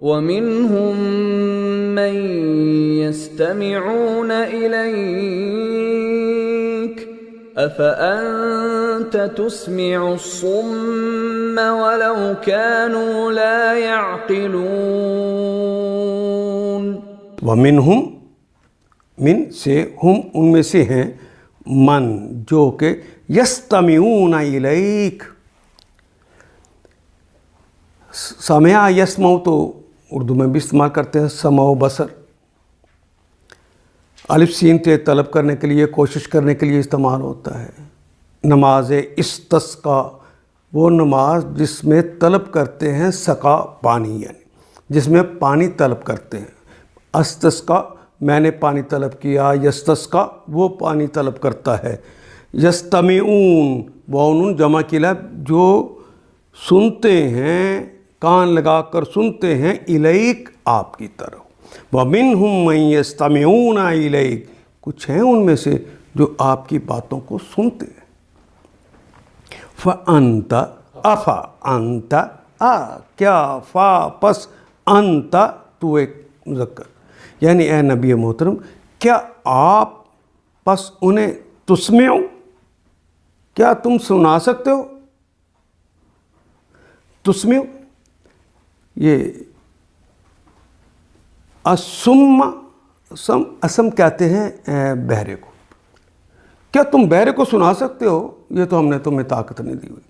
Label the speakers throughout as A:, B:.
A: وَمِنْهُمْ مَنْ يَسْتَمِعُونَ إِلَيْكَ أَفَأَنْتَ تُسْمِعُ الصُّمَّ وَلَوْ كَانُوا لَا يَعْقِلُونَ۔
B: وَمِنْهُمْ من سے ہم ان میں سے ہیں من جو کہ یستمعون الیک، سمع یسمع تو اردو میں بھی استعمال کرتے ہیں، سمع و بصر، الف سین تے طلب کرنے کے لیے، کوشش کرنے کے لیے استعمال ہوتا ہے۔ نماز استسقا وہ نماز جس میں طلب کرتے ہیں سقا پانی، یعنی جس میں پانی طلب کرتے ہیں۔ استسقا میں نے پانی طلب کیا، یستسقا وہ پانی طلب کرتا ہے۔ یستمعون وَأُنُن جمع کلا جو سنتے ہیں، کان لگا کر سنتے ہیں، الیک آپ کی طرف۔ وَمِنْهُمْ مَنْ يَسْتَمِعُونَ إِلَيْكَ کچھ ہیں ان میں سے جو آپ کی باتوں کو سنتے ہیں۔ فَأَنْتَ أَفَا أَنْتَ کیا فا پس أَنْتَ تو ایک مذکر، یعنی اے نبی محترم کیا آپ پس انہیں تسمعو کیا تم سنا سکتے ہو؟ تسمعو یہ اسم کہتے ہیں بہرے کو، کیا تم بہرے کو سنا سکتے ہو؟ یہ تو ہم نے تمہیں طاقت نہیں دی ہوئی۔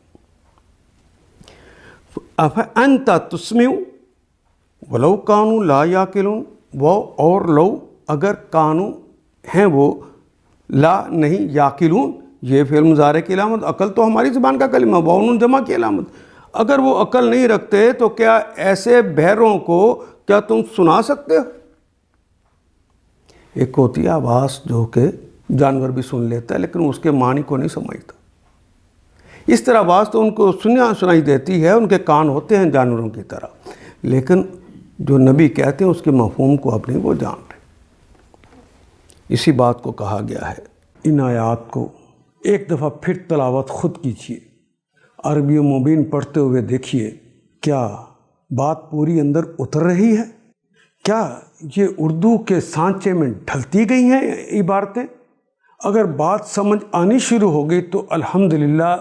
B: أَفَأَنْتَ تُسْمِعُ وَلَوْ كَانُوا لَا يَعْقِلُونَ وہ اور لو اگر کانو ہیں وہ، لا نہیں، یاقلون یہ فعل مضارع کی علامت، عقل تو ہماری زبان کا کلمہ، وَأُنُن جمع کی علامت۔ اگر وہ عقل نہیں رکھتے تو کیا ایسے بہروں کو کیا تم سنا سکتے ہو؟ ایک ہوتی ہے آواز جو کہ جانور بھی سن لیتا ہے لیکن اس کے معنی کو نہیں سمجھتا، اس طرح آواز تو ان کو سنائی دیتی ہے، ان کے کان ہوتے ہیں جانوروں کی طرح، لیکن جو نبی کہتے ہیں اس کے مفہوم کو اپنے وہ جان رہے۔ اسی بات کو کہا گیا ہے۔ ان آیات کو ایک دفعہ پھر تلاوت خود کیجیے، عربی و مبین پڑھتے ہوئے دیکھیے کیا بات پوری اندر اتر رہی ہے؟ کیا یہ اردو کے سانچے میں ڈھلتی گئی ہیں عبارتیں؟ اگر بات سمجھ آنی شروع ہو گئی تو الحمدللہ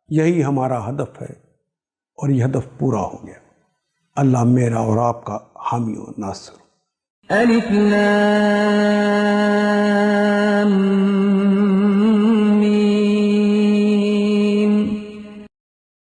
B: یہی ہمارا ہدف ہے اور یہ ہدف پورا ہو گیا۔ اللہ میرا اور آپ کا حامی و ناصر۔
A: الف لام